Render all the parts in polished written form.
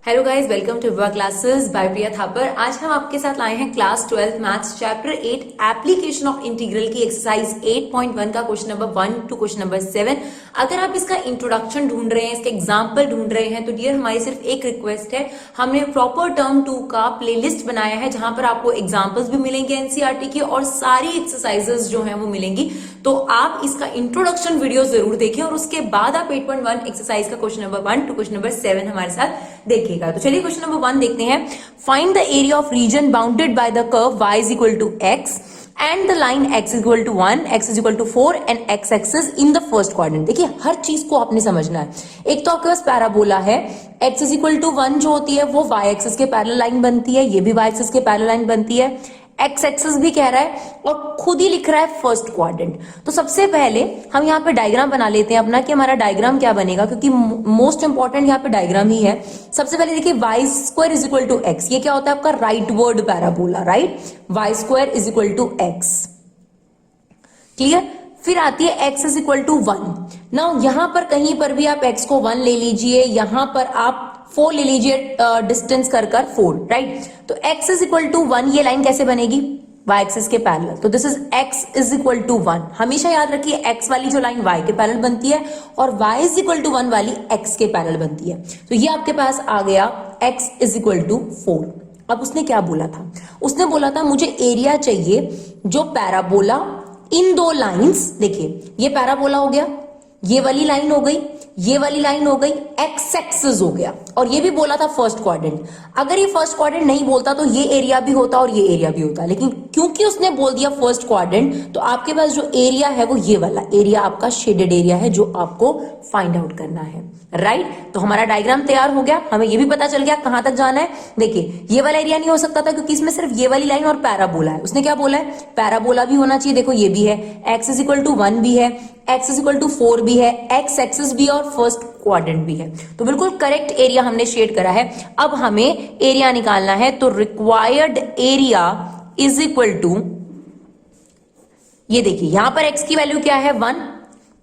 Hello guys, welcome to Viva classes by Priya Thapar. आज हम आपके साथ लाए हैं class 12 maths chapter 8 application of integral की एक्सरसाइज 8.1 का question number 1 to question number 7। अगर आप इसका इंट्रोडक्शन ढूंढ रहे हैं, इसके एग्जाम्पल ढूंढ रहे हैं, तो डियर हमारी सिर्फ एक रिक्वेस्ट है। हमने प्रॉपर टर्म 2 का प्लेलिस्ट बनाया है जहां पर आपको एग्जाम्पल्स भी मिलेंगे एनसीईआरटी की और सारी एक्सरसाइजेस जो है वो मिलेंगी। तो आप इसका इंट्रोडक्शन वीडियो जरूर देखें और उसके बाद आप 8.1 एक्सरसाइज का question number 1 to question number 7 हमारे साथ देखिए। तो चलिए क्वेश्चन नंबर 1 देखते हैं। Find the area of reason bounded by the curve y is equal to x and the line x is equal to 1, x is equal to 4 and x axis in the first quadrant. देखिए हर चीज को आपने समझना है। एक तो आपके पास parabola है, x is equal to 1 जो होती है वो y एक्सिस के पैरेलल लाइन बनती है, ये भी y एक्सिस के पैरेलल लाइन बनती है, एक्स एक्सिस भी कह रहा है और खुद ही लिख रहा है फर्स्ट क्वाड्रेंट। तो सबसे पहले हम यहाँ पे डायग्राम बना लेते हैं अपना कि हमारा डायग्राम क्या बनेगा, क्योंकि मोस्ट इंपॉर्टेंट यहाँ पे डायग्राम ही है। सबसे पहले देखिए Y square is equal to X, ये क्या होता है आपका rightward parabola, right. Y square is equal to X, clear. फिर आती है x is equal to 1। Now यहां पर कहीं पर भी आप x को 1 ले लीजिए, यहां पर आप 4 ले लीजिए, डिस्टेंस कर 4, राइट। तो x इज इक्वल टू 1 ये लाइन कैसे बनेगी, y एक्सिस के पैरेलल। तो this is x is equal to 1। हमेशा याद रखिए x वाली जो लाइन y के पैरेलल बनती है और y इज इक्वल टू 1 वाली x के पैरेलल बनती है। तो ये आपके पास आ गया x इज इक्वल टू 4। अब उसने क्या बोला था, उसने बोला था मुझे एरिया चाहिए जो पैराबोला इन दो लाइंस, देखिए ये पैराबोला हो गया, ये वाली लाइन हो गई, ये वाली लाइन हो गई, एक्स एक्सिस हो गया, और ये भी बोला था फर्स्ट क्वाड्रेंट। अगर ये फर्स्ट क्वाड्रेंट नहीं बोलता तो ये एरिया भी होता और ये एरिया भी होता, लेकिन क्योंकि उसने बोल दिया फर्स्ट क्वाड्रेंट तो आपके पास जो एरिया है वो ये वाला एरिया आपका शेडेड एरिया है जो आपको फाइंड आउट करना है, राइट। तो हमारा डायग्राम तैयार हो गया, हमें ये भी पता चल गया कहां तक जाना है। देखिए ये वाला एरिया नहीं हो सकता था क्योंकि इसमें सिर्फ ये वाली लाइन और पैराबोला है। उसने क्या बोला है, पैराबोला भी होना चाहिए, देखो ये भी है, एक्स इज इक्वल टू 1 भी है, x इज इक्वल टू 4 भी है, x एक्सिस भी और फर्स्ट क्वाड्रेंट भी है। तो बिल्कुल करेक्ट एरिया हमने शेड करा है। अब हमें एरिया निकालना है, तो required area is equal to, ये देखिए यहां पर x की वैल्यू क्या है 1,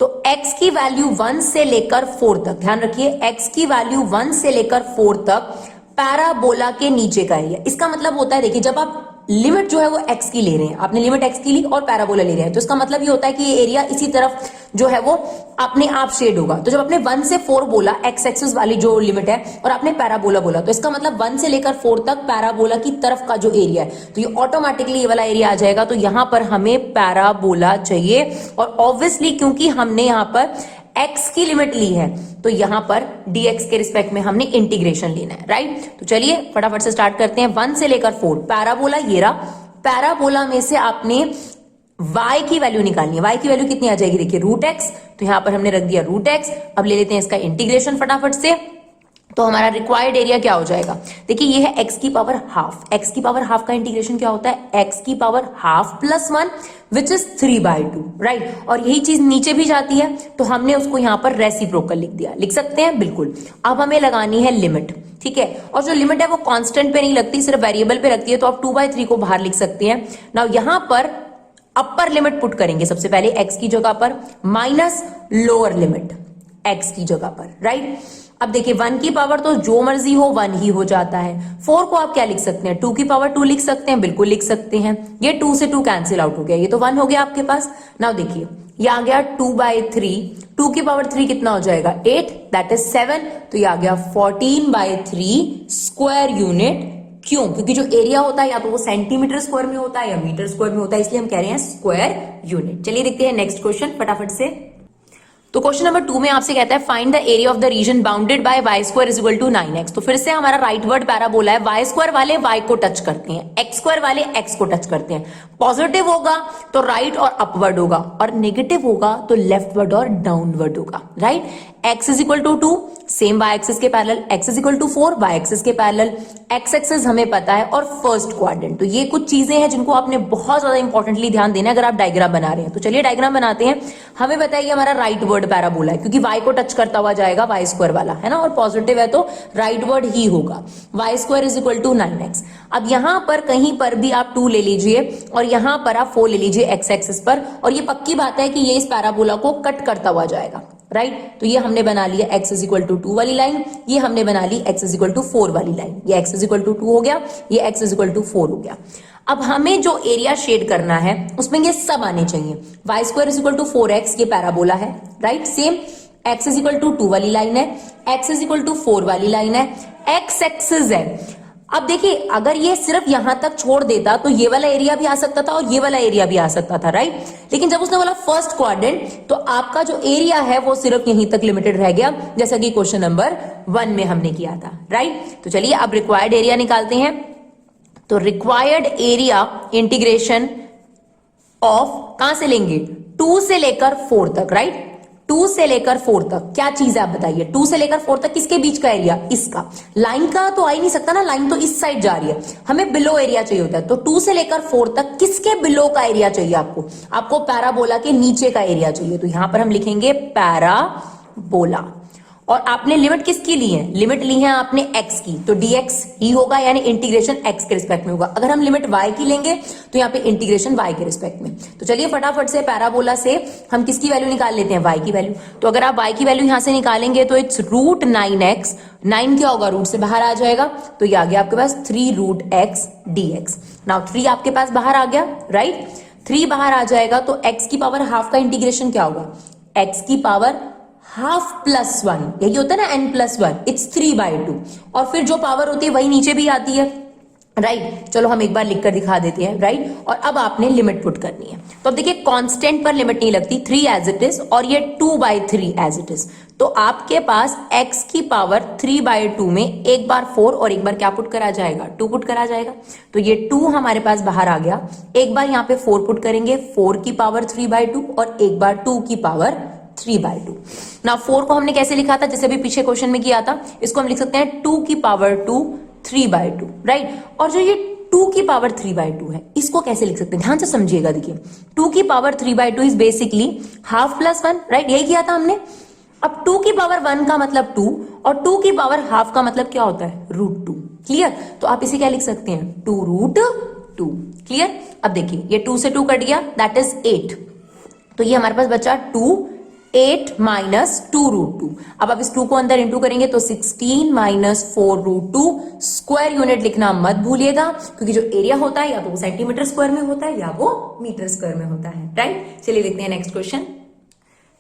तो x की वैल्यू 1 से लेकर 4 तक, ध्यान रखिए x की वैल्यू 1 से लेकर 4 तक पैराबोला के नीचे का एरिया। इसका मतलब होता है, देखिए जब आप लिमिट जो है वो x की ले रहे हैं, आपने लिमिट x की ली और पैराबोला ले रहे हैं, तो इसका मतलब ये होता है कि ये एरिया इसी तरफ जो है वो अपने आप शेड होगा। तो जब आपने 1 से 4 बोला x एक्सिस वाली जो लिमिट है और आपने पैराबोला बोला, तो इसका मतलब 1 से लेकर 4 तक पैराबोला की तरफ का जो एरिया है, तो ये ऑटोमेटिकली ये वाला एरिया आ जाएगा। तो यहां पर हमें पैराबोला चाहिए और ऑब्वियसली क्योंकि हमने यहां पर x की लिमिट ली है तो यहां पर dx के रिस्पेक्ट में हमने इंटीग्रेशन लेना है, राइट। तो चलिए फटाफट से स्टार्ट करते हैं। 1 से लेकर 4 पैराबोला ये रहा, पैराबोला में से आपने y की वैल्यू निकालनी है। y की वैल्यू कितनी आ जाएगी, देखिए रूट एक्स, तो यहां पर हमने रख दिया रूट एक्स। अब ले लेते हैं इसका इंटीग्रेशन फटाफट से, तो हमारा रिक्वायर्ड एरिया क्या हो जाएगा, देखिए ये है x की पावर हाफ। x की पावर हाफ का इंटीग्रेशन क्या होता है, x की power half plus 1 which is 3/2, right. और यही चीज नीचे भी जाती है तो हमने उसको यहां पर रेसिप्रोकल लिख दिया, लिख सकते हैं बिल्कुल। अब हमें लगानी है लिमिट, ठीक है, और जो लिमिट है वो कांस्टेंट पे नहीं लगती, सिर्फ वेरिएबल पे लगती है, तो आप 2/3 को बाहर लिख सकते हैं। नाउ यहां पर अपर लिमिट पुट करेंगे सबसे पहले x की जगह पर माइनस लोअर लिमिट x की जगह पर, राइट। अब देखिए 1 की पावर तो जो मर्जी हो 1 ही हो जाता है। 4 को आप क्या लिख सकते हैं, 2 की पावर 2 लिख सकते हैं, बिल्कुल लिख सकते हैं। ये 2 से 2 कैंसिल आउट हो गया, ये तो 1 हो गया आपके पास। नाउ देखिए ये आ गया 2/3, 2 की पावर 3 कितना हो जाएगा 8, दैट इज 7, तो ये आ गया 14/3 स्क्वायर यूनिट। क्यों, क्योंकि जो एरिया होता है या तो वो सेंटीमीटर स्क्वायर में होता है या मीटर स्क्वायर में होता है, इसलिए हम कह रहे हैं स्क्वायर यूनिट। चलिए देखते हैं नेक्स्ट क्वेश्चन फटाफट से। तो क्वेश्चन नंबर 2 में आपसे कहता है find the area of the region bounded by y square is equal to 9x। तो फिर से हमारा राइट वर्ड पैराबोला है, y स्क्वायर वाले y को टच करते हैं, x स्क्वायर वाले x को टच करते हैं। पॉजिटिव होगा तो राइट और अपवर्ड होगा और नेगेटिव होगा तो लेफ्टवर्ड और डाउनवर्ड होगा, right. x is equal to 2, same y axis के parallel, x is equal to 4, y axis के पैरेलल, x एक्सिस हमें पता है और फर्स्ट क्वाड्रेंट। तो ये कुछ चीजें हैं जिनको आपने बहुत ज्यादा इंपॉर्टेंटली ध्यान देना है अगर आप डायग्राम बना रहे हैं। तो चलिए डायग्राम बनाते हैं। हमें बताइए हमारा राइट वर्ड पैराबोला है क्योंकि y को टच करता हुआ जाएगा, y स्क्वायर वाला है ना, और पॉजिटिव है तो राइट वर्ड ही होगा। y square is equal to 9x। अब यहां पर कहीं पर भी आप 2 ले लीजिए और यहां पर आप 4 ले लीजिए x एक्सिस पर, और ये पक्की बात है कि ये इस पैराबोला को कट करता हुआ जाएगा, राइट। तो ये हमने बना लिया x इज इक्वल टू 2 वाली लाइन, ये हमने बना ली x इज इक्वल टू 4 वाली लाइन। ये x इज इक्वल टू 2 हो गया, ये x इज इक्वल टू 4 हो गया। अब हमें जो एरिया शेड करना है उसमें ये सब आने चाहिए। y square is equal to 4x, ये पैराबोला है, right. Same x is equal to 2 वाली लाइन है, x इज इक्वल टू 4 वाली लाइन है, x एक्सिस है। अब देखिए अगर ये सिर्फ यहां तक छोड़ देता तो ये वाला एरिया भी आ सकता था और ये वाला एरिया भी आ सकता था, राइट। लेकिन जब उसने बोला फर्स्ट क्वाड्रेंट तो आपका जो एरिया है वो सिर्फ यहीं तक लिमिटेड रह गया, जैसा कि क्वेश्चन नंबर 1 में हमने किया था, राइट। तो चलिए अब रिक्वायर्ड एरिया निकालते हैं। तो रिक्वायर्ड एरिया इंटीग्रेशन ऑफ कहां से लेंगे, 2 से लेकर 4 तक, राइट। 2 से लेकर 4 तक क्या चीज है आप बताइए। 2 से लेकर 4 तक किसके बीच का एरिया, इसका। लाइन का तो आ ही नहीं सकता ना, लाइन तो इस साइड जा रही है, हमें बिलो एरिया चाहिए होता है। तो 2 से लेकर 4 तक किसके बिलो का एरिया चाहिए आपको पैराबोला के नीचे का एरिया चाहिए। तो यहां पर हम लिखेंगे पैराबोला। और आपने लिमिट किसकी ली है, लिमिट ली है आपने x की, तो dx ही होगा, यानी इंटीग्रेशन x के रिस्पेक्ट में होगा। अगर हम लिमिट y की लेंगे तो यहाँ पे इंटीग्रेशन y के रिस्पेक्ट में। तो चलिए फटाफट से पैराबोला से हम किसकी वैल्यू निकाल लेते हैं, y की वैल्यू। तो अगर आप y की वैल्यू यहां से निकालेंगे तो इट्स रूट 9x, 9 क्या होगा, रूट से बाहर आ जाएगा, तो ये आ गया आपके पास 3 रूट x dx। नाउ 3 आपके पास बाहर आ गया, राइट। 3 बाहर आ जाएगा तो x की पावर हाफ का इंटीग्रेशन क्या होगा, x की पावर हाफ प्लस 1, यही होता है ना n+1, इट्स 3/2। और फिर जो पावर होती है वही नीचे भी आती है, राइट। चलो हम एक बार लिखकर दिखा देते हैं, राइट। और अब आपने लिमिट पुट करनी है। तो अब देखिए कांस्टेंट पर लिमिट नहीं लगती, 3 एज इट इज और ये 2/3 एज इट इज। तो आपके पास x की पावर 3/2 में एक बार 4 और एक बार क्या पुट करा जाएगा, 2 पुट करा जाएगा। तो ये 2 हमारे पास बाहर आ गया, एक बार यहाँ पे 4 पुट करेंगे, 4 की पावर 3/2 और एक बार 2 की पावर 3/2। ना 4 को हमने कैसे लिखा था, जैसे भी पीछे क्वेश्चन में किया था, इसको हम लिख सकते हैं 2 की पावर 2 3/2, राइट। और जो ये 2 की पावर 3/2 है इसको कैसे लिख सकते हैं, ध्यान से समझिएगा। देखिए 2 की power 3/2 is basically half plus 1, right, यही किया था हमने। अब 2 की पावर 1 का मतलब 2 और 2 की पावर हाफ का मतलब क्या होता है, रूट 2, क्लियर। तो आप इसे क्या लिख सकते हैं, 2 रूट 2, क्लियर। अब देखिए ये 2 से 2 कट गया, दैट इज 8। तो ये हमारे पास बचा 2, 8 माइनस 2 रूट 2। अब आप इस 2 को अंदर इंटू करेंगे तो 16 माइनस 4 रूट 2। स्क्वायर यूनिट लिखना मत भूलिएगा क्योंकि जो एरिया होता है या तो वो सेंटीमीटर स्क्वायर में होता है या वो मीटर स्क्वायर में होता है, राइट। चलिए लिखते हैं नेक्स्ट क्वेश्चन।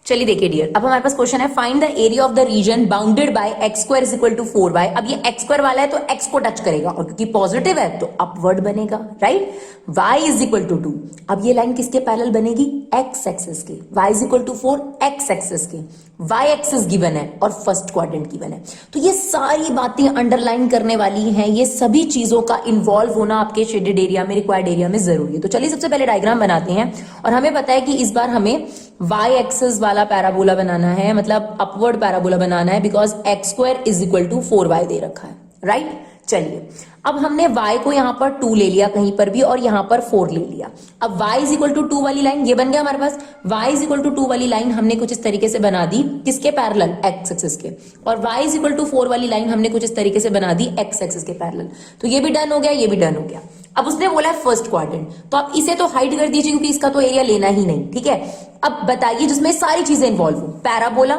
चलिए देखिए डियर, अब हमारे पास क्वेश्चन है find the area of the region bounded by x square is equal to 4y। अब ये x स्क्वायर वाला है तो x को टच करेगा और क्योंकि पॉजिटिव है तो अपवर्ड बनेगा, right. y is equal to 2। अब ये लाइन किसके पैरेलल बनेगी, x एक्सिस के। y is equal to 4 x axis के, y एक्सिस गिवन है और फर्स्ट क्वाड्रेंट गिवन है। तो ये सारी बातें अंडरलाइन करने वाली हैं, ये सभी चीजों का इन्वॉल्व होना आपके शेडेड एरिया में, रिक्वायर्ड एरिया में जरूरी है। तो चलिए सबसे पहले डायग्राम बनाते हैं और हमें पता है कि इस बार हमें y एक्सिस वाला पैराबोला बनाना है, मतलब अपवर्ड पैराबोला बनाना है, because x square is equal to 4y दे रखा है, राइट। चलिए अब हमने y को यहां पर 2 ले लिया कहीं पर भी और यहां पर 4 ले लिया। अब y इज इक्वल टू 2 वाली लाइन ये बन गया हमारे पास। y इज इक्वल टू 2 वाली लाइन हमने कुछ इस तरीके से बना दी, किसके पैरेलल, x एक्सिस के। और y इज इक्वल टू 4 वाली लाइन हमने कुछ इस तरीके से बना दी x एक्सिस के पैरेलल। तो ये भी डन हो गया, ये भी डन हो गया। अब उसने बोला है फर्स्ट क्वाड्रेंट, तो आप इसे तो हाइड कर दीजिए क्योंकि इसका तो एरिया लेना ही नहीं, ठीक है। अब बताइए जिसमें सारी चीजें इन्वॉल्व हो, parabola,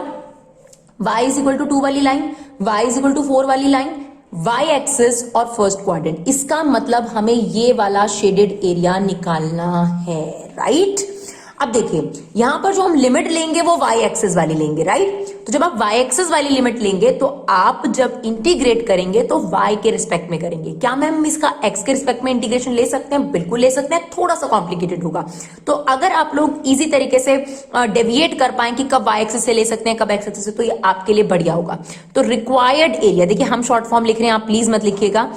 y is equal to 2 वाली line, y is equal to 4 वाली लाइन, y एक्सिस और फर्स्ट क्वाड्रेंट। इसका मतलब हमें ये वाला शेडेड एरिया निकालना है, राइट। अब देखिए यहां पर जो हम लिमिट लेंगे वो y एक्सिस वाली लेंगे, राइट। तो जब आप y एक्सिस वाली लिमिट लेंगे तो आप जब इंटीग्रेट करेंगे तो y के रिस्पेक्ट में करेंगे। क्या मैम इसका x के रिस्पेक्ट में इंटीग्रेशन ले सकते हैं, बिल्कुल ले सकते हैं, थोड़ा सा कॉम्प्लिकेटेड होगा। तो अगर आप लोग इजी तरीके से डेविएट कर पाए कि कब y एक्सिस से ले सकते हैं कब x एक्सिस से, तो ये आपके लिए बढ़िया होगा। तो रिक्वायर्ड एरिया, देखिए हम शॉर्ट फॉर्म लिख रहे हैं, आप प्लीज मत लिखिएगा।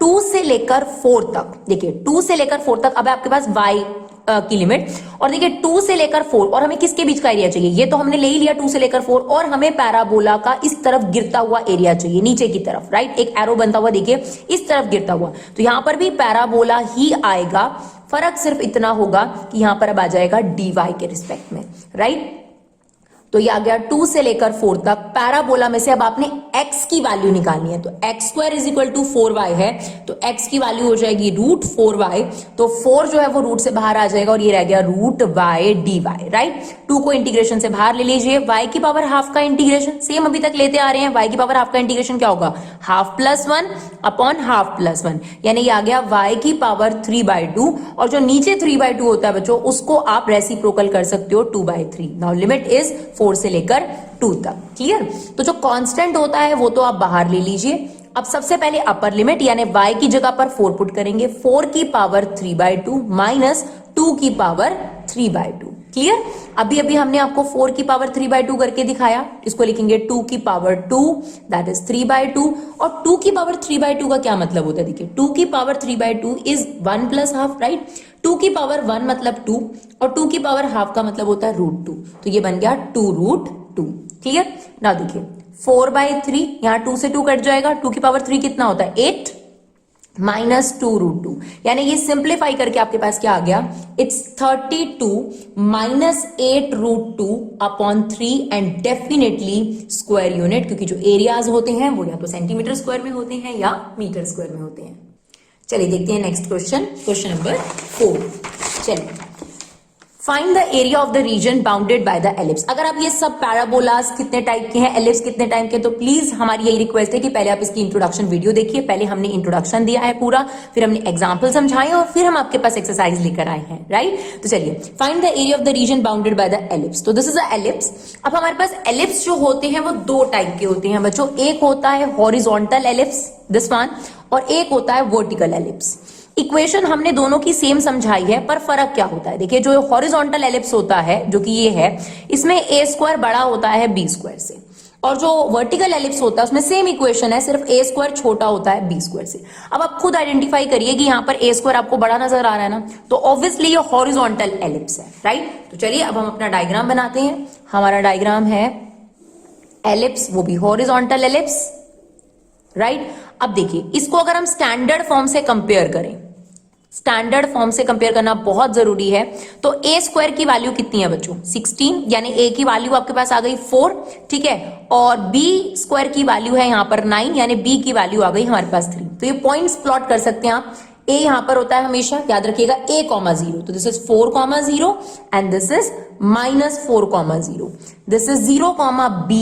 2 से लेकर 4 तक, देखिए 2 से लेकर 4 तक अब आपके पास y की लिमिट। और देखिए 2 से लेकर 4, और हमें किसके बीच का एरिया चाहिए, ये तो हमने ले ही लिया 2 से लेकर 4, और हमें पैराबोला का इस तरफ गिरता हुआ एरिया चाहिए, नीचे की तरफ, राइट, एक एरो बनता हुआ देखिए इस तरफ गिरता हुआ, तो यहां पर भी पैराबोला ही आएगा, फर्क सिर्फ इतना होगा कि यहां पर अब आ जाएगा dy के रिस्पेक्ट में, राइट। तो ये आ गया 2 से लेकर 4 तक पैराबोला में से अब आपने x की वैल्यू निकालनी है, तो x square is equal to 4y है, तो x की वैल्यू हो जाएगी रूट 4y, तो 4 जो है वो रूट से बाहर आ जाएगा और ये रह गया रूट y dy, राइट। 2 को इंटीग्रेशन से बाहर ले लीजिए, y की पावर हाफ का इंटीग्रेशन सेम अभी तक लेते आ रहे हैं, y की पावर हाफ का इंटीग्रेशन क्या होगा, half plus 1 upon half plus 1, यानी ये आ गया y की पावर 3/2, और जो नीचे 3/2 होता है बच्चों उसको आप रेसिप्रोकल कर सकते हो 2/3। नाउ लिमिट इज 4 से लेकर 2 तक, क्लियर। तो जो कांस्टेंट होता है वो तो आप बाहर ले लीजिए। अब सबसे पहले अपर लिमिट यानी y की जगह पर 4 पुट करेंगे, 4 की पावर 3/2 माइनस 2 की पावर 3/2, क्लियर। अभी अभी हमने आपको 4 की पावर 3/2 करके दिखाया, इसको लिखेंगे 2 की पावर 2 दैट इज 3/2, और 2 की पावर 3/2 का क्या मतलब होता है, देखिए 2 की power 3/2 is 1 plus half, right. 2 की पावर 1 मतलब 2, और 2 की पावर हाफ का मतलब होता है रूट 2, तो ये बन गया 2√2, क्लियर। ना देखिए 4/3, यहां 2 से 2 कट जाएगा, 2 की पावर 3 कितना होता है 8 माइनस 2√2, यानी ये सिंप्लीफाई करके आपके पास क्या आ गया, it's 32 minus 8√2 upon 3 and definitely square unit, क्योंकि जो एरियाज होते हैं वो या तो सेंटीमीटर स्क्वायर में होते हैं या मीटर स्क्वायर में होते हैं। चलिए देखते हैं नेक्स्ट क्वेश्चन, क्वेश्चन नंबर 4। चलिए, find the area of the region bounded by the ellipse. अगर आप ये सब पैराबोलास कितने टाइप के हैं, एलिप्स कितने टाइप के, तो प्लीज हमारी यही रिक्वेस्ट है कि पहले आप इसकी इंट्रोडक्शन वीडियो देखिए। पहले हमने इंट्रोडक्शन दिया है पूरा, फिर हमने एग्जाम्पल समझाए और फिर हम आपके पास एक्सरसाइज लेकर आए हैं, राइट। तो चलिए, find the area of the region bounded by the ellipse. तो दिस इज अ एलिप्स। अब हमारे पास एलिप्स जो होते हैं वो 2 टाइप के होते हैं बच्चों, एक होता है हॉरिजॉन्टल एलिप्स दिस वन, और एक होता है वर्टिकल एलिप्स। इक्वेशन हमने दोनों की सेम समझाई है, पर फर्क क्या होता है, देखिए जो हॉरिजॉन्टल एलिप्स होता है जो कि ये है, इसमें a स्क्वायर बड़ा होता है b स्क्वायर से, और जो वर्टिकल एलिप्स होता है उसमें सेम इक्वेशन है, सिर्फ a स्क्वायर छोटा होता है b स्क्वायर से। अब आप खुद आइडेंटिफाई करिए कि यहाँ पर a स्क्वायर आपको बड़ा नजर आ रहा है ना, तो ऑब्वियसली ये हॉरिजॉन्टल एलिप्स है, राइट। तो चलिए अब हम अपना डायग्राम बनाते हैं। हमारा डायग्राम है एलिप्स, वो भी हॉरिजॉन्टल एलिप्स, राइट। अब देखिए इसको अगर हम स्टैंडर्ड फॉर्म से कंपेयर करें, स्टैंडर्ड फॉर्म से कंपेयर करना बहुत जरूरी है, तो a स्क्वायर की वैल्यू कितनी है बच्चों 16, यानी a की वैल्यू आपके पास आ गई 4, ठीक है, और b स्क्वायर की वैल्यू है यहां पर 9, यानी b की वैल्यू आ गई हमारे पास 3। तो ये पॉइंट्स प्लॉट कर सकते हैं आप। a यहां पर होता है हमेशा, याद रखिएगा a,0, तो this is 4,0 and this is -4,0, this is 0,b,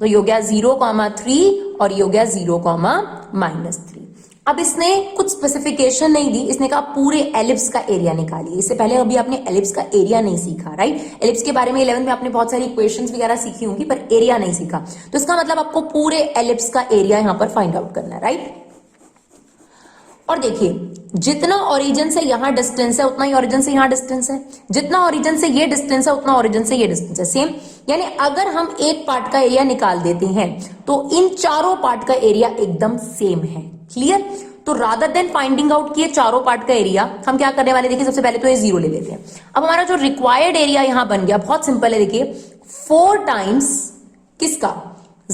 तो ये हो गया 0,3 और ये हो गया 0,-3। अब इसने कुछ स्पेसिफिकेशन नहीं दी, इसने कहा पूरे एलिप्स का एरिया निकालिए। इससे पहले अभी आपने एलिप्स का एरिया नहीं सीखा, राइट। एलिप्स के बारे में 11th में आपने बहुत सारी इक्वेशंस वगैरह सीखी होंगी, पर एरिया नहीं सीखा, तो इसका मतलब आपको पूरे एलिप्स का एरिया यहां पर फाइंड आउट करना है, राइट। और देखिए जितना ओरिजिन से यहां डिस्टेंस है उतना ही ओरिजिन से यहां डिस्टेंस है, जितना ओरिजिन से ये डिस्टेंस है उतना ओरिजिन से ये डिस्टेंस है, सेम। यानी अगर हम एक पार्ट का एरिया निकाल देते हैं तो इन चारों पार्ट का एरिया एकदम सेम है, क्लियर। तो रादर देन फाइंडिंग आउट किए चारों पार्ट का एरिया, हम क्या करने वाले, देखिए सबसे पहले तो ये 0 ले लेते हैं। अब हमारा जो रिक्वायर्ड एरिया यहां बन गया बहुत सिंपल है, देखिए 4 टाइम्स किसका,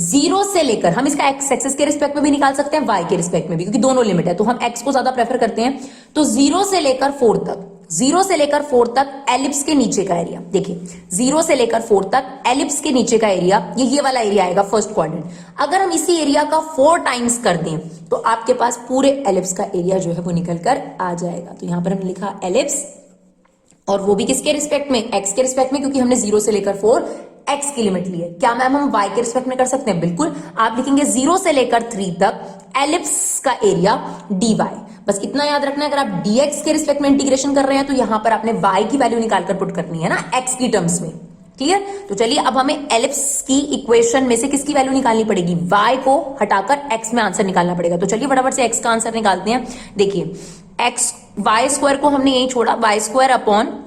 0 से लेकर, हम इसका एक्स एक्सिस के रिस्पेक्ट में भी निकाल सकते हैं, वाई के रिस्पेक्ट में भी, क्योंकि दोनों लिमिट है तो हम एक्स को ज्यादा प्रेफर करते हैं। तो 0 से लेकर 4 तक, 0 से लेकर 4 तक एलिप्स के नीचे का एरिया, देखिए 0 से लेकर 4 तक एलिप्स के नीचे का एरिया, ये वाला एरिया आएगा फर्स्ट क्वाड्रेंट। अगर हम इसी एरिया का 4 टाइम्स कर दें तो आपके पास पूरे एलिप्स का एरिया जो है वो निकल कर आ जाएगा। तो यहां पर हमने लिखा एलिप्स, और वो भी किसके रिस्पेक्ट में, एक्स के रिस्पेक्ट में, क्योंकि हमने 0 से लेकर 4 एक्स की लिमिट ली है। क्या मैम हम y के रिस्पेक्ट में कर सकते हैं, बिल्कुल। आप लिखेंगे 0 से लेकर 3 तक एलिप्स का एरिया dy, बस इतना याद रखना है। अगर आप dx के रिस्पेक्ट में इंटीग्रेशन कर रहे हैं तो यहां पर आपने y की वैल्यू निकालकर पुट करनी है ना, x की टर्म्स में, क्लियर। तो चलिए अब हमें एलिप्स की इक्वेशन में से किसकी वैल्यू निकालनी पड़ेगी, y को हटाकर x में आंसर निकालना पड़ेगा। तो चलिए फटाफट से x का आंसर निकालते हैं। देखिए x y स्क्वायर को हमने यही छोड़ा, y square upon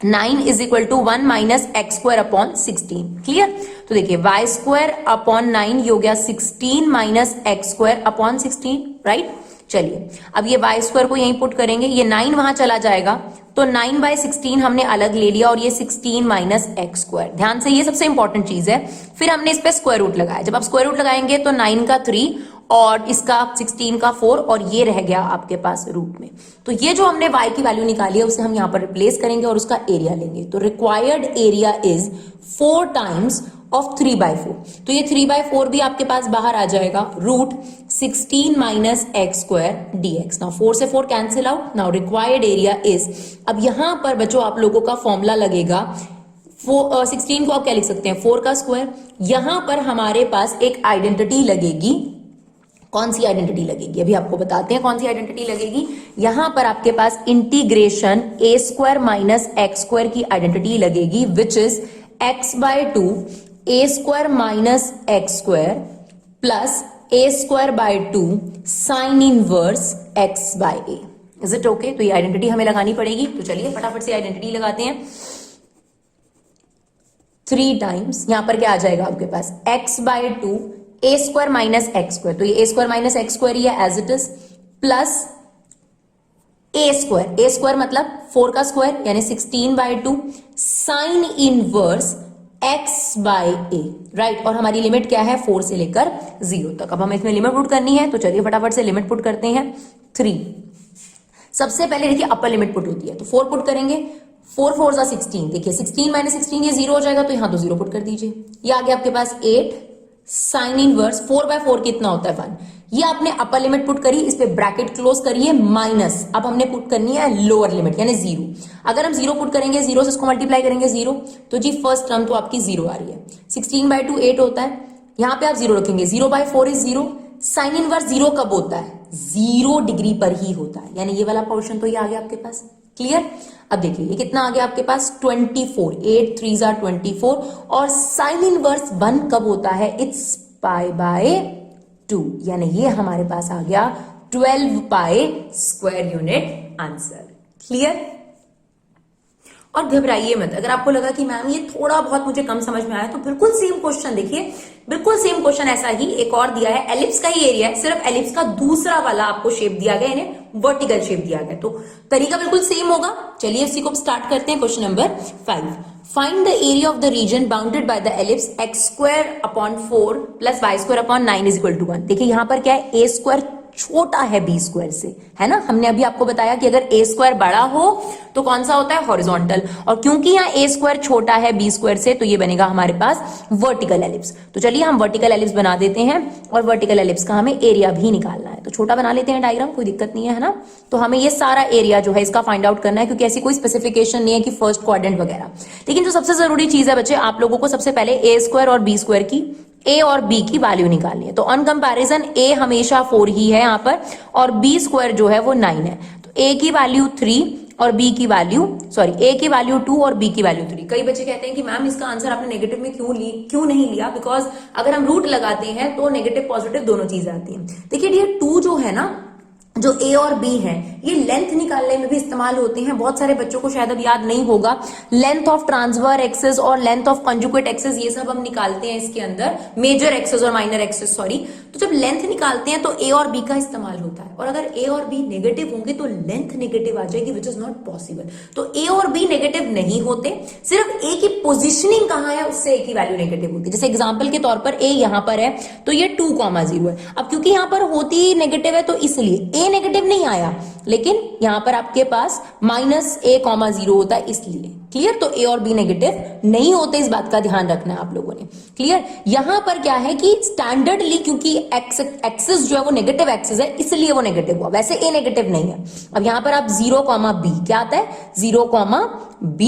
9 is equal to 1 minus x square upon 16, clear. तो देखिए y स्क्वायर अपॉन 9 हो गया 16 minus x square upon 16, right. चलिए अब ये y स्क्वायर को यहीं पुट करेंगे, ये 9 वहां चला जाएगा, तो 9/16 हमने अलग ले लिया और ये 16 माइनस एक्स स्क्वायर। ध्यान से, ये सबसे इंपॉर्टेंट चीज है। फिर हमने इस पे स्क्वायर रूट लगाया। जब आप स्क्वायर रूट लगाएंगे तो 9 का 3 और इसका 16 का 4 और ये रह गया आपके पास रूट में। तो ये जो हमने y की वैल्यू निकाली है उसे हम यहां पर रिप्लेस करेंगे और उसका एरिया लेंगे। तो required area is 4 times of 3/4। तो ये 3/4 भी आपके पास बाहर आ जाएगा, root 16 minus x square dx। Now 4 से 4 cancel out. Now required area is, अब यहां पर बच्चों आप लोगों का फॉर्मूला लगेगा 16 को आप क्या लिख सकते हैं, 4 का स्क्वायर। यहां पर हमारे पास एक आइडेंटिटी लगेगी। कौन सी आइडेंटिटी लगेगी, अभी आपको बताते हैं कौन सी आइडेंटिटी लगेगी। यहां पर आपके पास integration a square minus x square की आइडेंटिटी लगेगी, which is x/2 a square minus x square plus a square by 2 sine inverse x/a। Is it okay? तो ये आइडेंटिटी हमें लगानी पड़ेगी। तो चलिए फटाफट से आइडेंटिटी लगाते हैं। 3 टाइम्स यहां पर क्या आ जाएगा आपके पास, x/2 a square minus x square. तो ये a square minus x square ही है as it is, plus a square मतलब 4 का स्क्वायर यानी 16/2 साइन इनवर्स x/a, राइट। और हमारी लिमिट क्या है, 4 से लेकर 0 तक। अब हमें इसमें लिमिट पुट करनी है, तो चलिए फटाफट से लिमिट पुट करते हैं। 3 सबसे पहले देखिए अपर लिमिट पुट होती है, तो 4 पुट करेंगे। 4 4 जा 16, देखिए 16 माइनस 16 ये 0 हो जाएगा, तो यहां तो 0 पुट कर दीजिए। ये आ गया आपके पास 8 साइन इनवर्स 4/4 कितना होता है 1। ये आपने अपर लिमिट पुट करी, इस पे ब्रैकेट क्लोज करिए माइनस। अब हमने पुट करनी है लोअर लिमिट यानी 0। अगर हम 0 पुट करेंगे, 0 से इसको मल्टीप्लाई करेंगे 0, तो जी फर्स्ट टर्म तो आपकी 0 आ रही है। 16/2 8 होता है, यहां पे आप 0 रखेंगे। 0/4 इज 0। साइन इनवर्स 0 कब होता है, 0 डिग्री पर ही होता है, यानी ये वाला पोर्शन तो ये आ गया आपके पास। क्लियर? अब देखिए ये कितना आ गया आपके पास, 24। 8 3 जा 24 और साइन इनवर्स 1 कब होता है, इट्स π/2, यानी ये हमारे पास आ गया 12 pi square unit answer. Clear? और घबराइए मत, अगर आपको लगा कि मैम ये थोड़ा बहुत मुझे कम समझ में आया, तो बिल्कुल सेम क्वेश्चन देखिए, बिल्कुल सेम क्वेश्चन ऐसा ही एक और दिया है। एलिप्स का ही एरिया है, सिर्फ एलिप्स का दूसरा वाला आपको शेप दिया गया, इन्हें वर्टिकल शेप दिया गया, तो तरीका बिल्कुल सेम होगा। चलिए इसी को स्टार्ट करते हैं। Question number 5, find the area of the region bounded by the ellipse x square upon 4 plus y square upon 9 is equal to 1। देखिए यहां पर क्या है, a स्क्वायर छोटा है b स्क्वायर से, है ना। हमने अभी आपको बताया कि अगर a स्क्वायर बड़ा हो तो कौन सा होता है, हॉरिजॉन्टल। और क्योंकि यहाँ a स्क्वायर छोटा है b स्क्वायर से, तो ये बनेगा हमारे पास वर्टिकल एलिप्स। तो चलिए हम वर्टिकल एलिप्स बना देते हैं, और वर्टिकल एलिप्स का हमें एरिया भी निकालना है। तो छोटा बना लेते हैं डायग्राम, कोई दिक्कत नहीं है ना। तो हमें ये सारा एरिया जो है इसका फाइंड आउट करना है, क्योंकि ऐसी कोई स्पेसिफिकेशन नहीं है कि फर्स्ट क्वाड्रेंट वगैरह। लेकिन जो सबसे जरूरी चीज है बच्चे, आप लोगों को सबसे पहले a स्क्वायर और b स्क्वायर की, a और b की वैल्यू निकालनी है। तो ऑन कंपैरिजन a हमेशा 4 ही है यहाँ पर, और b स्क्वायर जो है वो 9 है। तो a की वैल्यू 3 और b की वैल्यू a की वैल्यू 2 और b की वैल्यू 3। कई बच्चे कहते हैं कि मैम इसका आंसर आपने नेगेटिव में क्यों नहीं लिया, बिकॉज अगर हम रूट लगाते हैं तो नेगेटिव पॉजिटिव दोनों चीज आती है। देखिए ये 2 जो है ना, जो a और b है, ये लेंथ निकालने में भी इस्तेमाल होते हैं। बहुत सारे बच्चों को शायद अब याद नहीं होगा, लेंथ ऑफ ट्रांसफर एक्सेस और लेंथ ऑफ कंजुगेट एक्सेस, ये सब हम निकालते हैं इसके अंदर, मेजर एक्सेस और माइनर एक्सेस, सॉरी। तो जब लेंथ निकालते हैं तो a और b का इस्तेमाल होता है, और अगर a और b नेगेटिव होंगे तो लेंथ नेगेटिव आ जाएगी, विच इज नॉट पॉसिबल। तो a और b नेगेटिव नहीं होते, सिर्फ a की पोजिशनिंग कहां है उससे a की वैल्यू नेगेटिव होती है। जैसे एग्जाम्पल के तौर पर a यहां पर है तो ये 2,0 है। अब क्योंकि यहां पर होती नेगेटिव है तो इसलिए a नेगेटिव नहीं आया, लेकिन यहां पर आपके पास -a,0 होता है इसलिए। क्लियर? तो a और b नेगेटिव नहीं होते, इस बात का ध्यान रखना है आप लोगों ने। क्लियर? यहां पर क्या है कि स्टैंडर्डली क्योंकि एक्सिस जो है वो नेगेटिव एक्सिस है, इसलिए वो नेगेटिव हुआ, वैसे a नेगेटिव नहीं है। अब यहां पर आप 0,b क्या आता है, 0,b,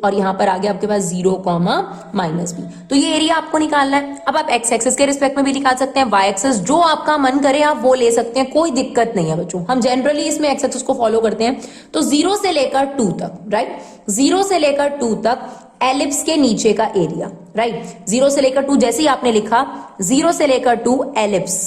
और यहां पर आ गया आपके पास 0,-b। तो ये एरिया आपको निकालना है। अब आप x एक्सिस के रिस्पेक्ट में भी निकाल सकते हैं, y एक्सिस, जो आपका मन करे आप वो ले सकते हैं, कोई दिक्कत नहीं है बच्चों। हम जनरली इसमें x एक्सिस को फॉलो करते हैं। तो 0 से लेकर 2 तक, राइट, 0 से लेकर 2 तक एलिप्स के नीचे का एरिया, राइट। 0 से लेकर 2 जैसे ही आपने लिखा, 0 से लेकर 2 एलिप्स,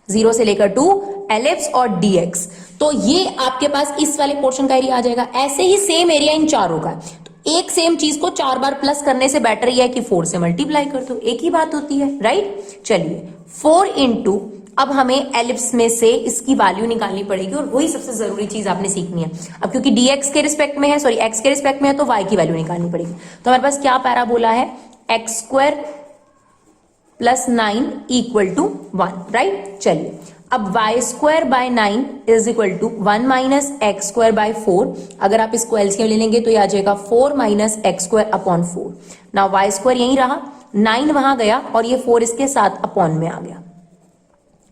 0 से लेकर 2 एलिप्स और dx, तो ये आपके पास इस वाले पोर्शन का एरिया आ जाएगा। ऐसे ही सेम एरिया इन चारों का, तो एक सेम चीज को 4 बार प्लस करने से बेटर यह है कि 4 से मल्टीप्लाई कर दो, एक ही बात होती है, राइट। चलिए 4 इंटू अब हमें एलिप्स में से इसकी वैल्यू निकालनी पड़ेगी और वही सबसे जरूरी चीज आपने सीखनी है। अब क्योंकि dx के रिस्पेक्ट में है, सॉरी x के रिस्पेक्ट में है, तो y की वैल्यू निकालनी पड़ेगी। तो हमारे पास क्या पैराबोला है, x square plus 9 equal to 1, right. चलिए अब y square by 9 is equal to 1 minus x square by 4। अगर आप इसको एलसीएम ले लेंगे तो ये आ जाएगा 4 minus x square upon 4। Now y square यहीं रहा, 9 वहां गया और ये 4 इसके साथ अपॉन में आ गया।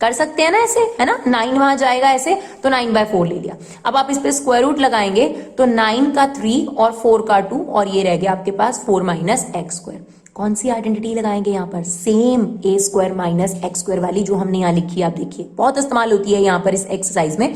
कर सकते हैं ना ऐसे, है ना, 9 वहां जाएगा ऐसे, तो 9/4 ले लिया। अब आप इस पे स्क्वायर रूट लगाएंगे तो 9 का 3 और 4 का 2 और ये रह गया आपके पास 4 माइनस एक्स स्क्वायर। कौन सी आइडेंटिटी लगाएंगे यहाँ पर, same a square minus x square वाली जो हमने यहाँ लिखी है। आप देखिए बहुत इस्तेमाल होती है यहाँ पर इस एक्सरसाइज में।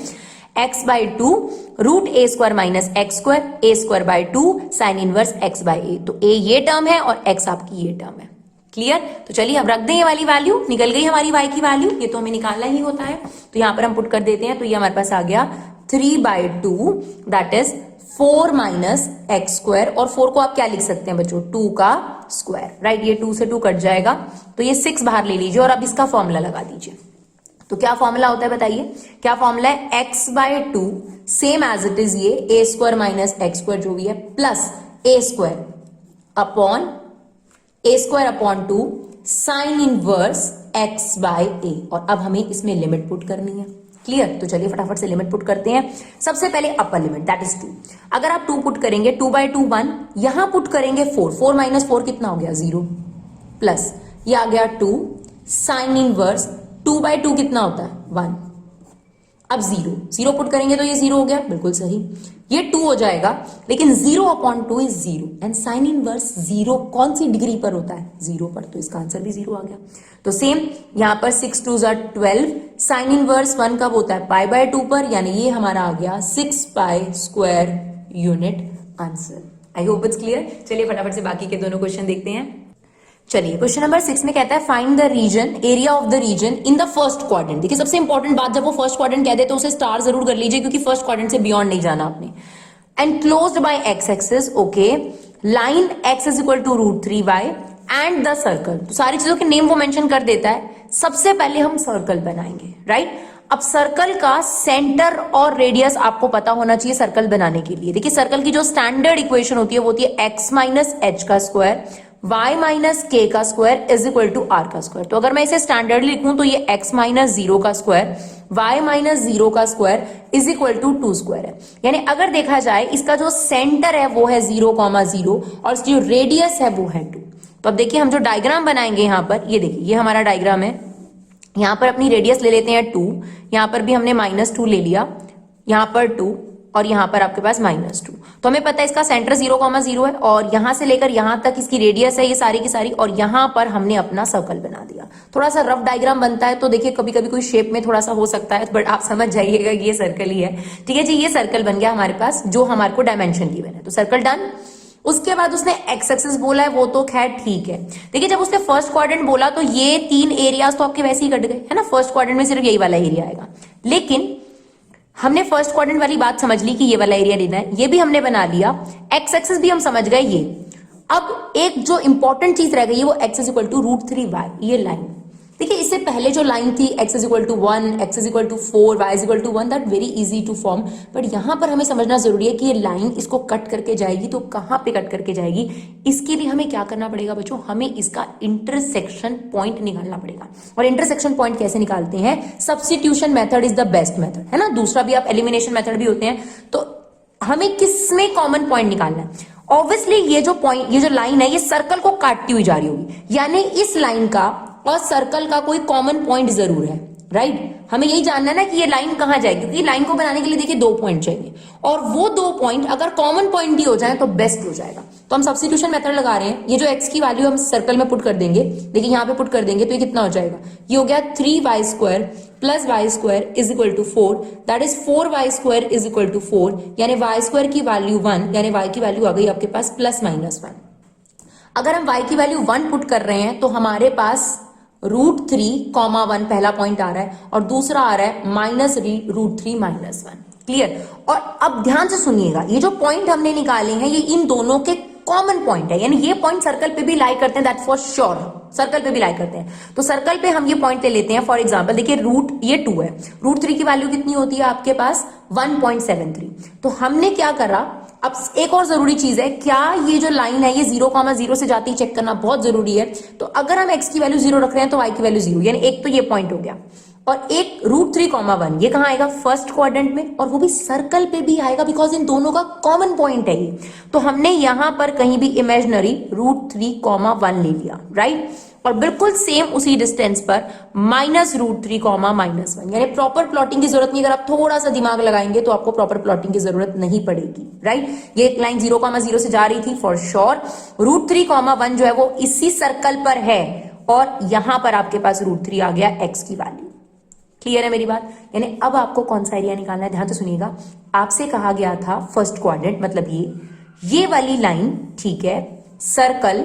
x/2 root a square minus x square, a square by 2 sine inverse x/a। तो a ये टर्म है और x आपकी ये टर्म है। क्लियर। तो चलिए अब रख दें ये वाली वैल्यू, निकल गई हमारी y की वैल्यू, ये तो हमें निकालना ही होता है। तो यहां पर हम पुट कर देते हैं, तो ये हमारे पास आ गया 3/2 that is 4 minus x square. और 4 को आप क्या लिख सकते हैं बच्चों, 2 का स्क्वायर, राइट। ये 2 से 2 कट जाएगा तो ये 6 बाहर ले लीजिए और अब इसका फॉर्मूला लगा दीजिए। तो क्या फॉर्मूला होता है बताइए, क्या फॉर्मूला है, x/2 same as it is ये a square minus x square जो भी है plus a square upon a square upon 2 sine inverse x/a। और अब हमें इसमें लिमिट पुट करनी है। क्लियर। तो चलिए फटाफट से लिमिट पुट करते हैं। सबसे पहले अपर लिमिट दैट इज 2। अगर आप 2 पुट करेंगे 2/2 1, यहां पुट करेंगे 4, 4 माइनस 4 कितना हो गया 0, प्लस ये आ गया 2 साइन इनवर्स 2/2 कितना होता है 1। अब 0 पुट करेंगे तो ये 0 हो गया, बिल्कुल सही। ये 2 हो जाएगा, लेकिन 0/2 इज 0 एंड साइन इनवर्स 0 कौन सी डिग्री पर होता है, 0 पर। तो इसका आंसर भी 0 आ गया। तो सेम यहां पर 6 2 12, साइन इनवर्स 1 कब होता है, π/2 पर, यानी ये हमारा आ गया 6π square unit answer. I hope it's clear. चलिए फटाफट से बाकी के दोनों क्वेश्चन देखते हैं। चलिए क्वेश्चन नंबर 6 में कहता है find the region, area of the region in the first quadrant. देखिए सबसे इंपॉर्टेंट बात, जब वो फर्स्ट क्वाड्रेंट कह दे तो उसे स्टार जरूर कर लीजिए, क्योंकि फर्स्ट क्वाड्रेंट से बियॉन्ड नहीं जाना आपने। Enclosed by X axis, okay, line x is equal to √3y and the circle. तो सारी चीजों के नेम वो मेंशन कर देता है। सबसे पहले हम सर्कल बनाएंगे, राइट। अब सर्कल का सेंटर और रेडियस आपको पता होना चाहिए सर्कल बनाने के लिए। देखिए सर्कल की जो स्टैंडर्ड इक्वेशन होती है वो होती है x माइनस एच का स्क्वायर y माइनस के का square is equal to R का स्क्वायर। तो अगर मैं इसे स्टैंडर्ड लिखूं तो ये x माइनस 0 का स्क्वायर y माइनस 0 का square is equal to 2 square है। यानी अगर देखा जाए इसका जो सेंटर है वो है 0,0 और इसकी जो रेडियस है वो है 2। तो अब देखिए हम जो डायग्राम बनाएंगे यहाँ पर, ये देखिए ये हमारा डायग्राम है। यहाँ पर अपनी रेडियस ले लेते हैं 2, यहाँ पर भी हमने -2 ले लिया, यहाँ पर 2 और यहाँ पर आपके पास -2। तो हमें पता है इसका सेंटर 0,0 है और यहाँ से लेकर यहाँ तक इसकी रेडियस है ये सारी की सारी, और यहाँ पर हमने अपना सर्कल बना दिया। थोड़ा सा रफ डायग्राम बनता है तो देखिए कभी कभी कोई शेप में थोड़ा सा हो सकता है, बट आप समझ जाइएगा ये सर्कल ही है। ठीक है जी, ये सर्कल बन गया हमारे पास जो हमारे को डायमेंशन गिवन है। तो सर्कल डन। उसके बाद उसने एक्स एक्सिस बोला है, वो तो खैर ठीक है। देखिए जब उसने फर्स्ट क्वाड्रेंट बोला तो ये 3 एरियाज तो आपके वैसे ही कट गए, है ना। फर्स्ट क्वाड्रेंट में सिर्फ यही वाला एरिया आएगा, लेकिन हमने फर्स्ट क्वाड्रेंट वाली बात समझ ली कि ये वाला एरिया लेना है, ये भी हमने बना लिया। एक्स एक्सिस भी हम समझ गए ये। अब एक जो इंपॉर्टेंट चीज रह गई है वो x is equal to √3y, ये लाइन। देखिए इससे पहले जो लाइन थी x is equal to 1, x is equal to 4, y is equal to 1, that very easy to form. But यहां पर हमें समझना जरूरी है कि ये लाइन इसको कट करके जाएगी, तो कहां पे कट करके जाएगी, इसके लिए हमें क्या करना पड़ेगा बच्चों, हमें इसका इंटरसेक्शन पॉइंट निकालना पड़ेगा। और इंटरसेक्शन पॉइंट कैसे निकालते हैं, substitution method is the best method, है ना। दूसरा भी आप एलिमिनेशन मेथड भी होते हैं। तो हमें किसमें कॉमन पॉइंट निकालना है, ऑब्वियसली ये जो पॉइंट, ये जो लाइन है ये सर्कल को काटती हुई जा रही होगी, यानी इस लाइन का और सर्कल का कोई कॉमन पॉइंट जरूर है, राइट। हमें यही जानना है ना कि ये लाइन कहां जाएगी, क्योंकि लाइन को बनाने के लिए देखिए 2 पॉइंट चाहिए, और वो 2 पॉइंट अगर कॉमन पॉइंट भी हो जाए तो बेस्ट हो जाएगा। तो हम सब्स्टिट्यूशन मेथड लगा रहे हैं। ये जो x की वैल्यू हम सर्कल में पुट कर देंगे, देखिए यहाँ पे पुट कर देंगे तो ये कितना हो जाएगा, ये हो गया 3y square plus y square is equal to 4, that is 4y square is equal to 4, यानी y स्क्वायर की वैल्यू 1, यानी y की वैल्यू आ गई आपके पास +-1। अगर हम y की वैल्यू 1 पुट कर रहे हैं तो हमारे पास √3,1 पहला पॉइंट आ रहा है और दूसरा आ रहा है -√3 - 1। क्लियर। और अब ध्यान से सुनिएगा, ये जो पॉइंट हमने निकाले हैं ये इन दोनों के कॉमन पॉइंट है, यानी ये पॉइंट सर्कल पे भी लाई करते हैं, दैट फॉर श्योर सर्कल पे भी लाई करते हैं। तो सर्कल पे हम ये पॉइंट ले लेते हैं। फॉर एग्जांपल देखिए रूट ये 2 है, रूट 3 की वैल्यू कितनी होती है आपके पास 1.73। तो हमने क्या करा, अब एक और जरूरी चीज है, क्या ये जो लाइन है ये 0,0 से जाती है चेक करना बहुत जरूरी है। तो अगर हम x की वैल्यू 0 रख रहे हैं तो y की वैल्यू 0, यानी एक तो ये पॉइंट हो गया, और एक √3,1 ये कहां आएगा फर्स्ट क्वाड्रेंट में, और वो भी सर्कल पे भी आएगा बिकॉज इन दोनों का कॉमन पॉइंट है ये। तो हमने यहां पर कहीं भी इमेजिनरी √3,1 ले लिया, राइट। और बिल्कुल सेम उसी डिस्टेंस पर -√3,-1, यानी प्रॉपर प्लॉटिंग की जरूरत नहीं। अगर आप थोड़ा सा दिमाग लगाएंगे तो आपको प्रॉपर प्लॉटिंग की जरूरत नहीं पड़ेगी, राइट। ये एक लाइन 0,0 से जा रही थी फॉर श्योर, √3,1 जो है वो इसी सर्कल पर है, और यहां पर आपके पास √3 आ गया x की वैल्यू। क्लियर है मेरी बात। यानी अब आपको कौन सा एरिया निकालना है, ध्यान से सुनिएगा। आपसे कहा गया था फर्स्ट क्वाड्रेंट, मतलब ये वाली लाइन, ठीक है, सर्कल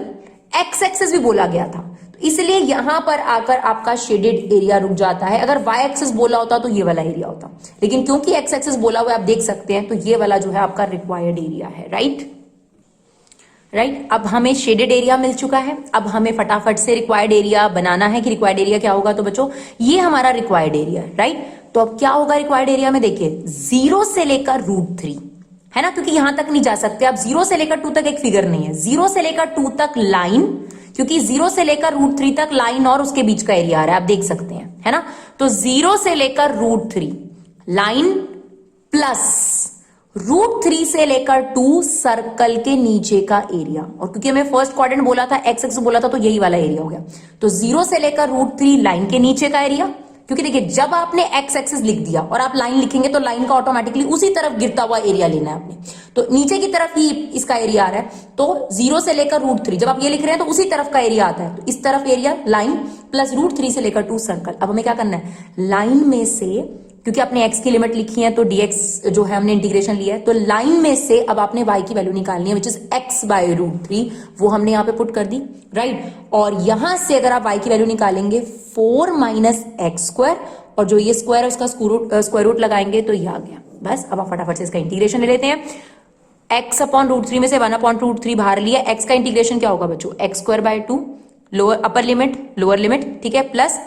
एक्स एक्सिस भी बोला गया था, तो इसलिए यहां पर आकर आपका शेडेड एरिया रुक जाता है। अगर वाई एक्सिस बोला होता तो ये वाला एरिया होता, लेकिन क्योंकि एक्स एक्सिस बोला हुआ आप देख सकते हैं, तो ये वाला जो है आपका रिक्वायर्ड एरिया है, राइट। अब हमें शेडेड एरिया मिल चुका है। अब हमें फटाफट से रिक्वायर्ड एरिया बनाना है कि रिक्वायर्ड एरिया क्या होगा। तो बच्चों ये हमारा रिक्वायर्ड एरिया है, राइट। तो अब क्या होगा रिक्वायर्ड एरिया में, देखिए 0 से लेकर √3 है ना, क्योंकि यहां तक नहीं जा सकते आप। 0 से लेकर 2 तक एक फिगर नहीं है, 0 से लेकर 2 तक लाइन, क्योंकि 0 से लेकर √3 तक लाइन और उसके बीच का एरिया आ रहा है, आप देख सकते हैं, है ना। तो 0 से लेकर √3 लाइन प्लस √3 से लेकर 2 सर्कल के नीचे का एरिया, और क्योंकि हमें फर्स्ट क्वाड्रेंट बोला था, एक्स एक्सिस बोला था, तो यही वाला एरिया हो गया। तो 0 से लेकर √3 लाइन के नीचे का एरिया, क्योंकि देखिए जब आपने एक्स एक्सिस लिख दिया और आप लाइन लिखेंगे तो लाइन का ऑटोमेटिकली उसी तरफ गिरता हुआ एरिया लेना है आपने, तो नीचे की तरफ ही इसका एरिया आ रहा है। तो 0 से लेकर √3 जब आप ये लिख रहे हैं तो उसी तरफ का एरिया आता है, तो इस तरफ एरिया लाइन प्लस √3 से लेकर 2 सर्कल। अब हमें क्या करना है, लाइन में से, क्योंकि आपने x की लिमिट लिखी है तो dx जो है हमने इंटीग्रेशन लिया है, तो लाइन में से अब आपने y की वैल्यू निकालनी है विच इज x/√3, वो हमने यहां पे पुट कर दी, राइट। और यहां से अगर आप y की वैल्यू निकालेंगे 4 - x², और जो ये स्क्वायर है उसका स्क्वायर रूट लगाएंगे तो ये आ गया। बस अब आप फटाफट से इसका इंटीग्रेशन ले लेते हैं। x/√3 में से 1/√3 बाहर लिया, x का इंटीग्रेशन क्या होगा बच्चों, x²/2 lower upper limit lower limit, ठीक है, प्लस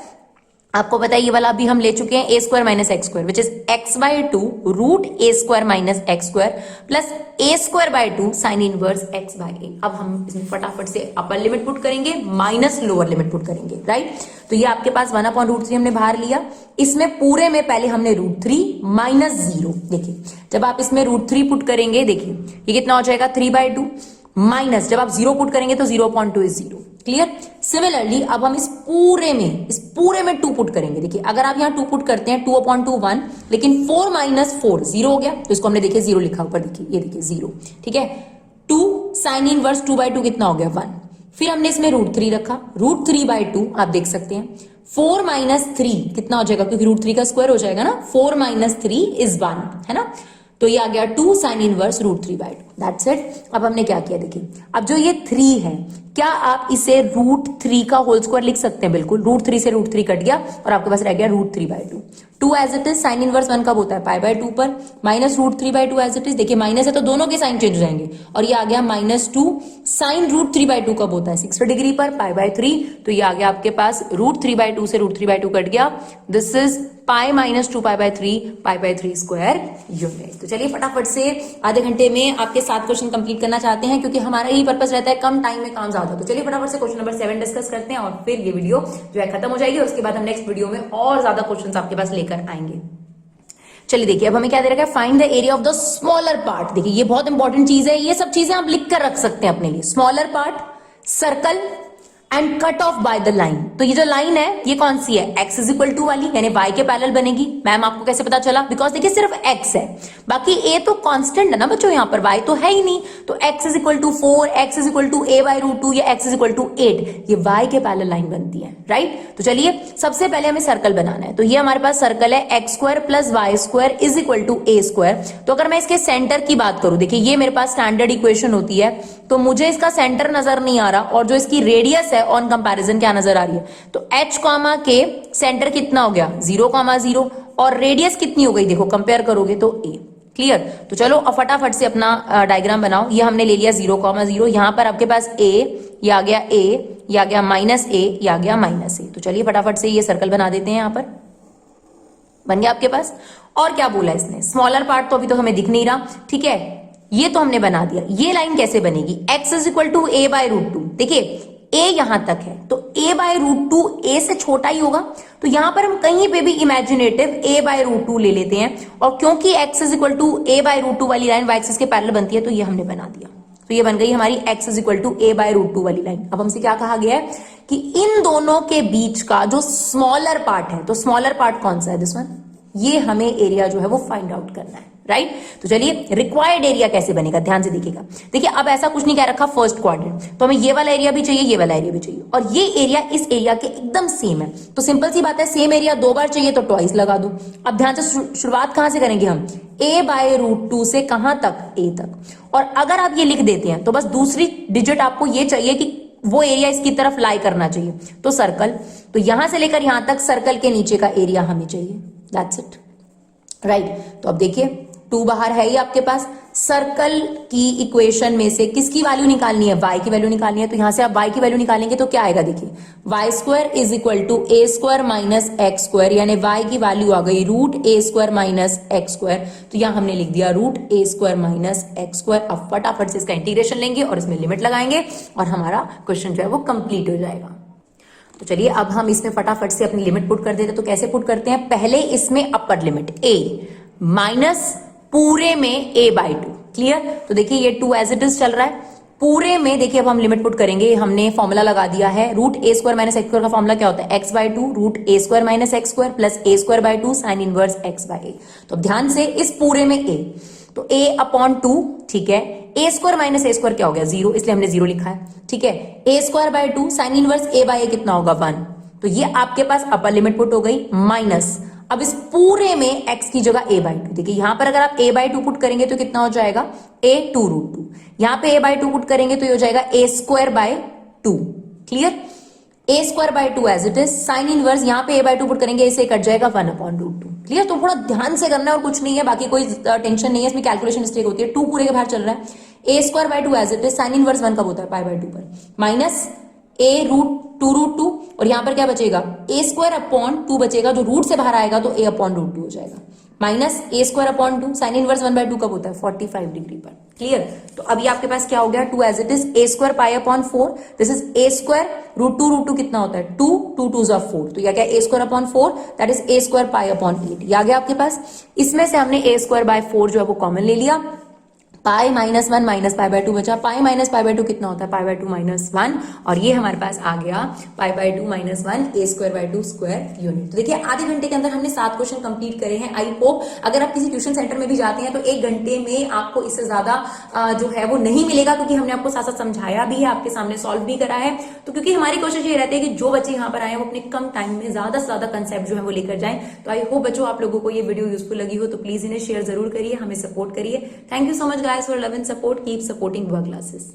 आपको पता है ये वाला अभी हम ले चुके हैं a² - x² which is x/2 √a² - x² plus a² sign inverse x/a। अब हम इसमें फटाफट से अपर लिमिट पुट करेंगे माइनस लोअर लिमिट पुट करेंगे, राइट। तो ये आपके पास 1/√3 हमने बाहर लिया, इसमें पूरे में पहले हमने √3 - 0, देखिए जब आप इसमें √3 पुट करेंगे, देखिए ये कितना हो जाएगा 3/2, माइनस जब आप 0 पुट करेंगे तो 0.2 इज 0। क्लियर। सिमिलरली अब हम इस पूरे में 2 पुट करेंगे। देखिए अगर आप यहां 2 पुट करते हैं 2/2 1, लेकिन 4 - 4 0 हो गया, तो इसको हमने देखिए 0 लिखा ऊपर, देखिए ये देखिए 0, ठीक है। 2 साइन इनवर्स 2/2 कितना हो गया 1, फिर हमने इसमें √3 रखा, √3/2 आप देख सकते हैं, 4 - 3 कितना हो जाएगा, क्योंकि √3 का स्क्वायर हो जाएगा ना, 4 - 3 इज 1, है ना। तो ये आ गया 2 साइन इनवर्स √3/2, दैट्स इट। अब हमने क्या किया, देखिए अब जो ये 3 है, क्या आप इसे √3 का होल स्क्वायर लिख सकते हैं, बिल्कुल। √3 से √3 कट गया और आपके पास रह गया √3/2। 2 as it is, sine inverse 1 कब होता है, π/2 पर, माइनस √3/2 एज इट इज, देखिए माइनस है तो दोनों के साइन चेंज हो जाएंगे, और ये आ गया -2 साइन √3/2 कब होता है 60 डिग्री पर, π/3। तो ये आ गया आपके पास √3/2 से √3/2 कट गया, दिस इज π - 2 π/3 π/3 स्क्वायर यूनिट। तो चलिए फटाफट से आधे घंटे में आपके 7 क्वेश्चन कंप्लीट करना चाहते हैं, क्योंकि हमारा यही पर्पस रहता है कम टाइम में काम ज्यादा। तो चलिए फटाफट से क्वेश्चन नंबर 7 डिस्कस करते हैं, और फिर ये वीडियो जो है खत्म हो जाएगी, और उसके बाद हम नेक्स्ट वीडियो में और ज्यादा क्वेश्चन आपके पास लेकर आएंगे। चलिए देखिए अब हमें क्या दे रखा है, find the area of the smaller part. देखिए ये बहुत इंपॉर्टेंट चीज है, ये सब चीजें आप लिख कर रख सकते हैं अपने लिए। Smaller part, circle and cut off by the line. तो ये जो लाइन है ये कौन सी है, x = वाली, यानी y के पैरेलल बनेगी। मैम आपको कैसे पता चला, बिकॉज देखिए सिर्फ x है, बाकी a तो कांस्टेंट है ना बच्चों, यहाँ पर y तो है ही नहीं। तो x = 4, x = a/√2 या x = 8, ये y के पैरेलल लाइन बनती है, राइट। तो चलिए सबसे पहले हमें सर्कल बनाना है। तो ये हमारे पास सर्कल है x² + y² = a²। तो अगर मैं इसके सेंटर की बात करूं, देखिए ये मेरे पास स्टैंडर्ड इक्वेशन होती है, तो मुझे इसका सेंटर नजर नहीं आ रहा, और जो इसकी रेडियस है ऑन कंपैरिजन क्या नजर आ रही है, तो h, k सेंटर कितना हो गया 0,0, और रेडियस कितनी हो गई, देखो कंपेयर करोगे तो a। क्लियर। तो चलो अब फटाफट से अपना डायग्राम बनाओ। ये हमने ले लिया 0,0, यहां पर आपके पास a, ये आ गया a, ये आ गया -a, ये आ गया -a। तो चलिए फटाफट से ये सर्कल बना देते हैं। यहां पर बन गया आपके पास। और क्या बोला इसने, स्मॉलर पार्ट तो अभी तो हमें दिख नहीं रहा, ठीक है, ये तो हमने बना दिया। ये लाइन कैसे बनेगी, x is equal to a by root two. देखिए a यहां तक है तो a by root two a से छोटा ही होगा, तो यहां पर हम कहीं पे भी imaginative a by root two ले लेते हैं, और क्योंकि x is equal to a by root two वाली लाइन y एक्सिस के पैरेलल बनती है, तो ये हमने बना दिया। तो ये बन गई हमारी x is equal to a by root two वाली लाइन। अब हमसे क्या कहा गया है कि इन दोनों के बीच का जो स्मॉलर पार्ट है, तो स्मॉलर पार्ट कौन सा है, दिस वन, ये हमें एरिया जो है वो फाइंड आउट करना है, राइट। तो चलिए रिक्वायर्ड एरिया कैसे बनेगा, ध्यान से देखिएगा। देखिए अब ऐसा कुछ नहीं कह रखा फर्स्ट क्वाड्रेंट, तो हमें ये वाला एरिया भी चाहिए, ये वाला एरिया भी चाहिए, और ये एरिया इस एरिया के एकदम सेम है। तो सिंपल सी बात है, सेम एरिया 2 बार चाहिए तो ट्वाइस लगा दो। अब ध्यान से शुरुआत कहां से करेंगे हम, a बाय रूट टू से कहां तक, a तक। और अगर आप ये लिख देते हैं तो बस दूसरी डिजिट आपको ये चाहिए कि वो एरिया इसकी तरफ लाई करना चाहिए, तो सर्कल, तो यहां से लेकर यहां तक सर्कल के नीचे का एरिया हमें चाहिए, दैट्स इट, राइट। तो अब देखिए 2 बाहर है ही आपके पास, सर्कल की इक्वेशन में से किसकी वैल्यू निकालनी है, y की वैल्यू निकालनी है। तो यहां से आप y की वैल्यू निकालेंगे तो क्या आएगा, देखिए Y square is equal to A square minus x square, यानी y की वैल्यू आ गई रूट ए स्क्वायर माइनस एक्स स्क्वायर। तो यहां हमने लिख दिया रूट ए स्क्वायर माइनस एक्स स्क्वायर। अब फटाफट से इसका इंटीग्रेशन लेंगे और इसमें लिमिट लगाएंगे और हमारा क्वेश्चन जो है वो कंप्लीट हो जाएगा। तो चलिए अब हम इसमें फटाफट से अपनी लिमिट पुट कर देते हैं। तो कैसे पुट करते हैं, पहले इसमें अपर लिमिट a माइनस पूरे में a बाई टू, क्लियर। तो देखिए ये 2 एज इट इज चल रहा है, पूरे में देखिए अब हम लिमिट पुट करेंगे। हमने फॉर्मूला लगा दिया है, रूट ए स्क्वायर माइनस एक्स स्क्वायर का फॉर्मूला क्या होता है, x by two root A square minus x square plus a square by two sine inverse x by a. तो ध्यान से इस पूरे में a, तो a अपॉन टू, ठीक है, a square minus A square क्या हो गया 0, इसलिए हमने 0 लिखा है, ठीक है। A square by two sine inverse a by a कितना होगा 1, तो ये आपके पास अपर लिमिट पुट हो गई, माइनस अब इस पूरे में x की जगह a बाई टू। देखिए यहां पर अगर आप a बाई टू पुट करेंगे तो कितना हो जाएगा a टू रूट टू, यहां पे a बाई टू पुट करेंगे तो ये हो जाएगा a square by two, clear. a square by two as it is, sine inverse यहां पे a बाई टू पुट करेंगे, इसे कट जाएगा 1 अपॉन रूट टू, क्लियर। तो थोड़ा ध्यान से करना है और कुछ नहीं है, बाकी कोई टेंशन नहीं है, इसमें कैलकुलेशन मिस्टेक होती है। 2 पूरे के बाहर चल रहा है, a square by two as it is, sine inverse 1 कब होता है पाई बाय टू पर, माइनस a रूट टू, और यहां पर क्या बचेगा a स्क्वायर अपॉन टू बचेगा, जो रूट से बाहर आएगा तो a अपॉन रूट टू हो जाएगा, minus a square upon two, sine inverse 1 by two कब होता है 45 डिग्री पर, क्लियर। तो अभी आपके पास क्या हो गया 2 as it is, a square pi upon 4, this is a square root two कितना होता है 2, 2 2 4, तो यह क्या a square upon 4, that is a square pi upon 8, ये आ गया आपके पास। इसमें से हमने a स्क्वायर बाय 4 जो है वो कॉमन ले लिया, pi minus 1 minus pi by two बचा, pi minus pi by two कितना होता है पाई बाय टू माइनस 1, और ये हमारे पास आ गया पाई by to minus 1 A square by to square unit. तो देखिए आधे घंटे के अंदर हमने 7 क्वेश्चन कंप्लीट करे हैं। आई होप अगर आप किसी ट्यूशन सेंटर में भी जाते हैं तो 1 घंटे में आपको इससे ज्यादा जो है वो नहीं मिलेगा, क्योंकि हमने आपको साथ साथ समझाया भी है, आपके सामने सॉल्व भी करा है। तो क्योंकि हमारी कोशिश ये रहती है कि जो बच्चे यहाँ पर आए वो अपने कम टाइम में ज्यादा से ज्यादा कंसेप्ट जो है वो लेकर जाएं। तो आई होप बच्चों आप लोगों को ये वीडियो यूजफुल लगी हो, तो प्लीज इन्हें शेयर जरूर करिए, हमें सपोर्ट करिए। Thank you so much guys for love and support, keep supporting बुआ क्लासेस।